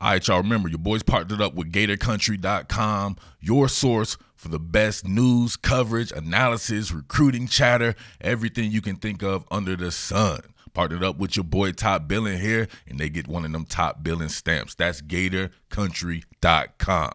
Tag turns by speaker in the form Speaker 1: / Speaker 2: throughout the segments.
Speaker 1: All right, y'all, remember, your boys partnered up with GatorCountry.com, your source for the best news, coverage, analysis, recruiting, chatter, everything you can think of under the sun. Partnered up with your boy Top Billin here, and they get one of them Top Billin stamps. That's GatorCountry.com.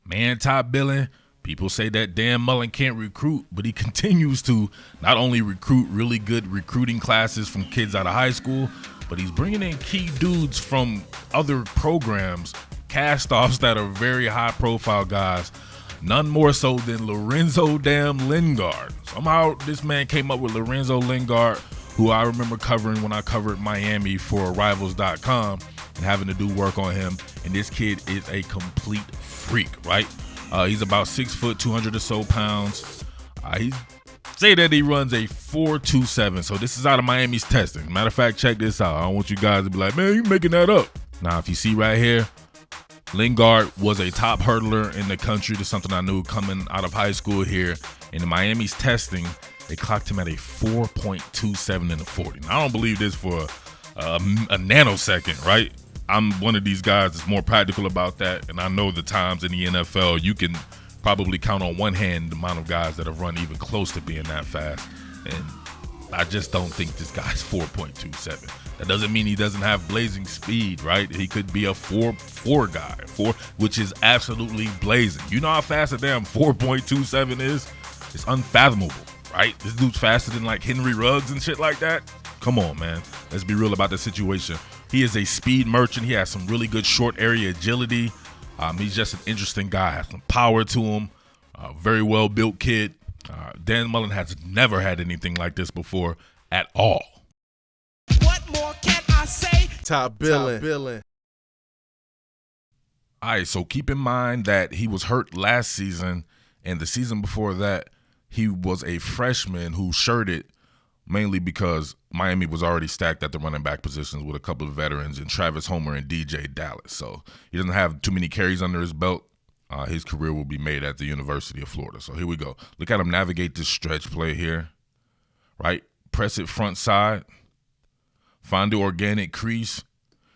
Speaker 1: Man, Top Billin, people say that Dan Mullen can't recruit, but he continues to not only recruit really good recruiting classes from kids out of high school, but he's bringing in key dudes from other programs, cast-offs that are very high-profile guys, none more so than Lorenzo damn Lingard. Somehow this man came up with Lorenzo Lingard, who I remember covering when I covered Miami for Rivals.com and having to do work on him. And this kid is a complete freak, right? He's about 6 foot, 200 or so pounds. He say that he runs a 4.27. So this is out of Miami's testing. Matter of fact, check this out. I don't want you guys to be like, man, you making that up. Now, if you see right here, Lingard was a top hurdler in the country. That's something I knew coming out of high school here. In Miami's testing, they clocked him at a 4.27 in the 40. Now, I don't believe this for a nanosecond, right? I'm one of these guys that's more practical about that, and I know the times in the NFL, you can probably count on one hand the amount of guys that have run even close to being that fast, and I just don't think this guy's 4.27. That doesn't mean he doesn't have blazing speed, right? He could be a 4.4 guy, which is absolutely blazing. You know how fast a damn 4.27 is? It's unfathomable, right? This dude's faster than like Henry Ruggs and shit like that. Come on, man. Let's be real about the situation. He is a speed merchant. He has some really good short area agility. He's just an interesting guy. Has some power to him. Very well built kid. Dan Mullen has never had anything like this before at all.
Speaker 2: What more can I say?
Speaker 3: Top Billin.
Speaker 1: All right, so keep in mind that he was hurt last season, and the season before that, he was a freshman who shirted mainly because Miami was already stacked at the running back positions with a couple of veterans in Travis Homer and DJ Dallas. So he doesn't have too many carries under his belt. His career will be made at the University of Florida. So here we go. Look at him navigate this stretch play here, right? Press it front side. Find the organic crease.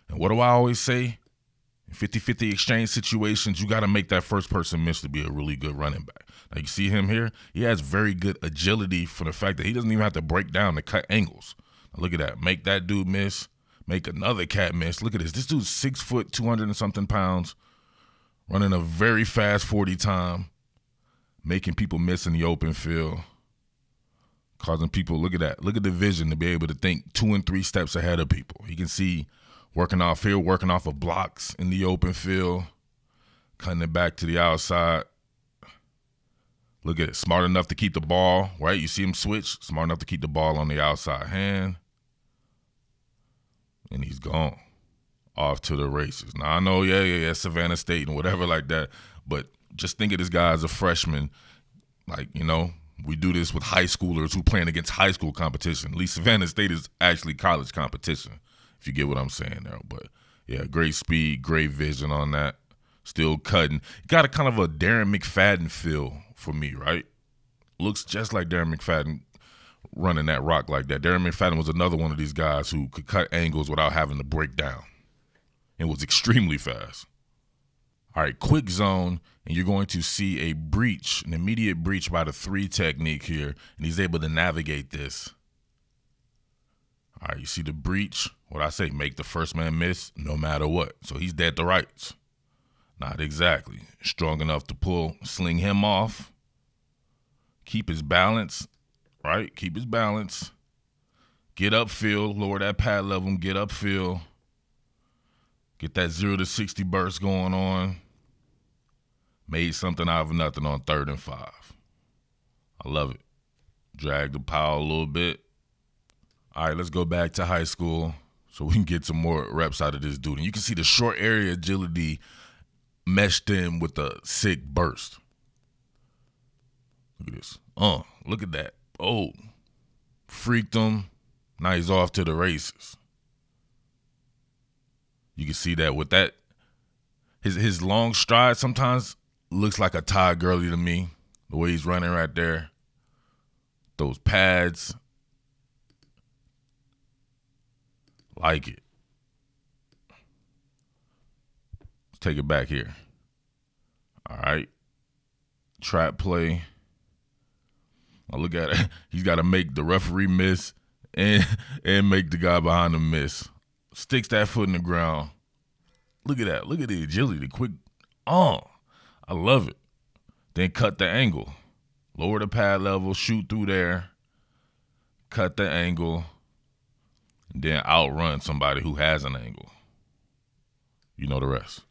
Speaker 1: And what do I always say? In 50-50 exchange situations, you got to make that first person miss to be a really good running back. Now, you see him here? He has very good agility for the fact that he doesn't even have to break down to cut angles. Now, look at that. Make that dude miss. Make another cat miss. Look at this. This dude's 6 foot, 200 and something pounds, running a very fast 40 time, making people miss in the open field, causing people, look at that. Look at the vision to be able to think 2 and 3 steps ahead of people. You can see working off here, working off of blocks in the open field, cutting it back to the outside. Look at it. Smart enough to keep the ball, right? You see him switch. Smart enough to keep the ball on the outside hand. And he's gone. Off to the races. Now, I know, yeah, Savannah State and whatever like that, but just think of this guy as a freshman. Like, you know, we do this with high schoolers who playing against high school competition. At least Savannah State is actually college competition, if you get what I'm saying there. But, yeah, great speed, great vision on that. Still cutting. Got a kind of a Darren McFadden feel for me, right? Looks just like Darren McFadden running that rock like that. Darren McFadden was another one of these guys who could cut angles without having to break down and was extremely fast. All right, quick zone, and you're going to see a breach, an immediate breach by the 3 technique here, and he's able to navigate this. All right, you see the breach. What I say, make the first man miss no matter what. So he's dead to rights. Not exactly. Strong enough to sling him off. Keep his balance, right? Keep his balance. Get upfield, lower that pad level, and get upfield. Get that 0 to 60 burst going on. Made something out of nothing on 3rd and 5. I love it. Drag the pile a little bit. All right, let's go back to high school so we can get some more reps out of this dude. And you can see the short area agility meshed in with a sick burst. Look at this. Look at that. Oh, freaked him. Now he's off to the races. You can see that with that. His long stride sometimes looks like a Todd Gurley to me. The way he's running right there. Those pads. Like it. take it back here. All right. Trap play. Now look at it. He's got to make the referee miss and make the guy behind him miss. Sticks that foot in the ground. Look at that. Look at the agility, the quick. I love it. Then cut the angle. Lower the pad level, shoot through there. Cut the angle. And then outrun somebody who has an angle. You know the rest.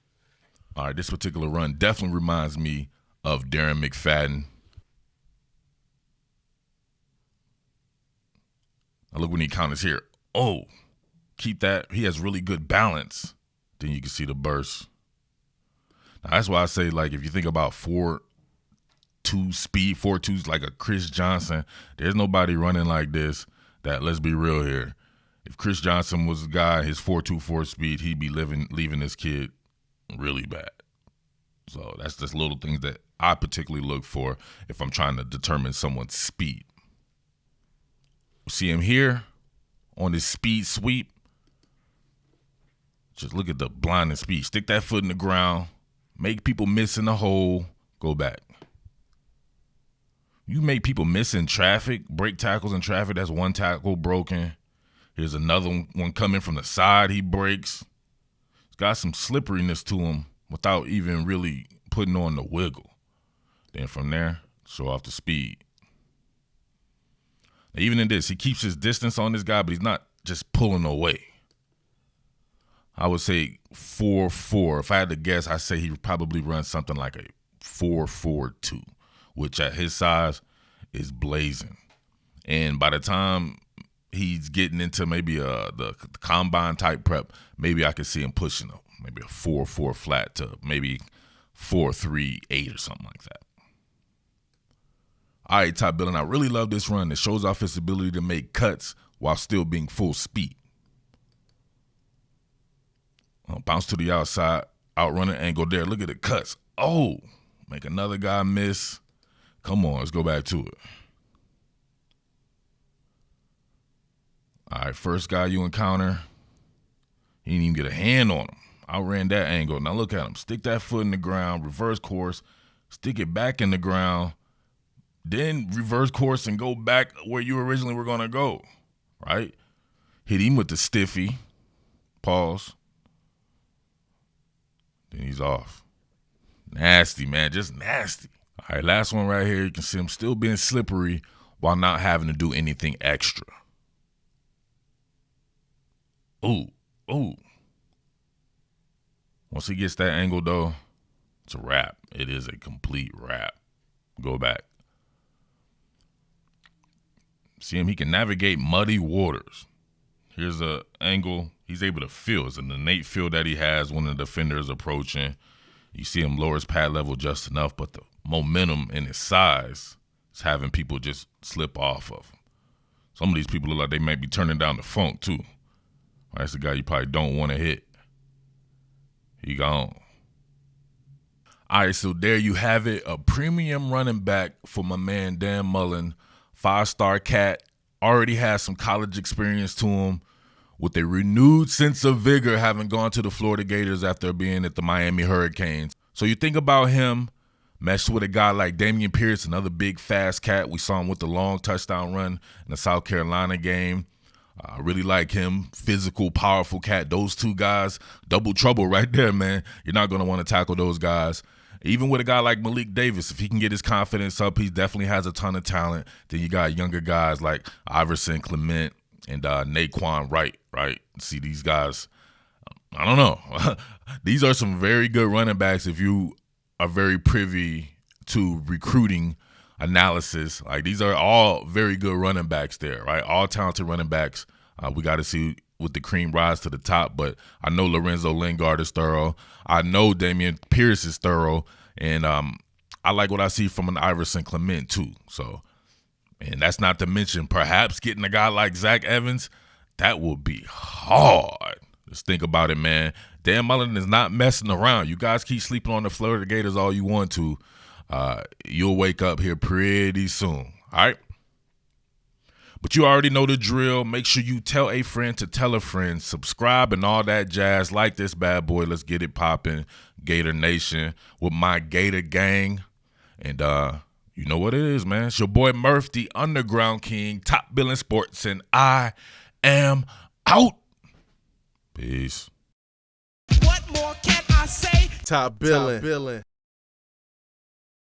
Speaker 1: All right, this particular run definitely reminds me of Darren McFadden. Now look when he counters here. Oh, keep that. He has really good balance. Then you can see the burst. Now that's why I say, like, if you think about 4-2 speed, 4-2's like a Chris Johnson, there's nobody running like this that, let's be real here. If Chris Johnson was the guy, his 4.24 speed, he'd be leaving this kid really bad. So that's just little things that I particularly look for if I'm trying to determine someone's speed. See him here on his speed sweep. Just look at the blinding speed. Stick that foot in the ground. Make people miss in the hole. Go back. You make people miss in traffic, break tackles in traffic. That's one tackle broken. Here's another one coming from the side. He breaks. He's got some slipperiness to him without even really putting on the wiggle. Then from there, show off the speed. Now, even in this, he keeps his distance on this guy, but he's not just pulling away. I would say 4.4. If I had to guess, I'd say he would probably run something like a 4.42, which at his size is blazing. And by the time he's getting into maybe the combine type prep, maybe I could see him pushing up, maybe a 4.4 flat to maybe 4.38 or something like that. All right, top billing. I really love this run. It shows off his ability to make cuts while still being full speed. Bounce to the outside, outrun an angle there. Look at the cuts. Oh, make another guy miss. Come on, let's go back to it. All right, first guy you encounter, he didn't even get a hand on him. Outran that angle. Now look at him. Stick that foot in the ground, reverse course, stick it back in the ground, then reverse course and go back where you originally were going to go, right? Hit him with the stiffy. Pause. Then he's off. Nasty, man. Just nasty. All right, last one right here. You can see him still being slippery while not having to do anything extra. Ooh. Once he gets that angle, though, it's a wrap. It is a complete wrap. Go back. See him? He can navigate muddy waters. Here's an angle he's able to feel. It's an innate feel that he has when the defender is approaching. You see him lower his pad level just enough, but the momentum in his size is having people just slip off of him. Some of these people look like they might be turning down the funk, too. That's the guy you probably don't want to hit. He gone. All right, so there you have it. A premium running back for my man Dan Mullen. 5-star cat. Already has some college experience to him, with a renewed sense of vigor having gone to the Florida Gators after being at the Miami Hurricanes. So you think about him meshed with a guy like Dameon Pierce, another big fast cat. We saw him with the long touchdown run in the South Carolina game. I really like him. Physical, powerful cat. Those two guys, double trouble right there, man. You're not going to want to tackle those guys. Even with a guy like Malik Davis, if he can get his confidence up, he definitely has a ton of talent. Then you got younger guys like Iverson Clement and Naquan Wright, right? See, these guys, I don't know. These are some very good running backs if you are very privy to recruiting analysis. Like, these are all very good running backs there, right? All talented running backs. We got to see with the cream rise to the top, but I know Lorenzo Lingard is thorough. I know Dameon Pierce is thorough, and I like what I see from an Iverson Clement too. So, and that's not to mention perhaps getting a guy like Zach Evans. That would be hard. Just think about it, man. Dan Mullen is not messing around. You guys keep sleeping on the Florida Gators all you want to. You'll wake up here pretty soon, all right? But you already know the drill. Make sure you tell a friend to tell a friend. Subscribe and all that jazz. Like this bad boy. Let's get it popping. Gator Nation with my Gator gang. And you know what it is, man. It's your boy Murf, the Underground King, top billing sports, and I am out. Peace.
Speaker 2: What more can I say?
Speaker 3: Top billing.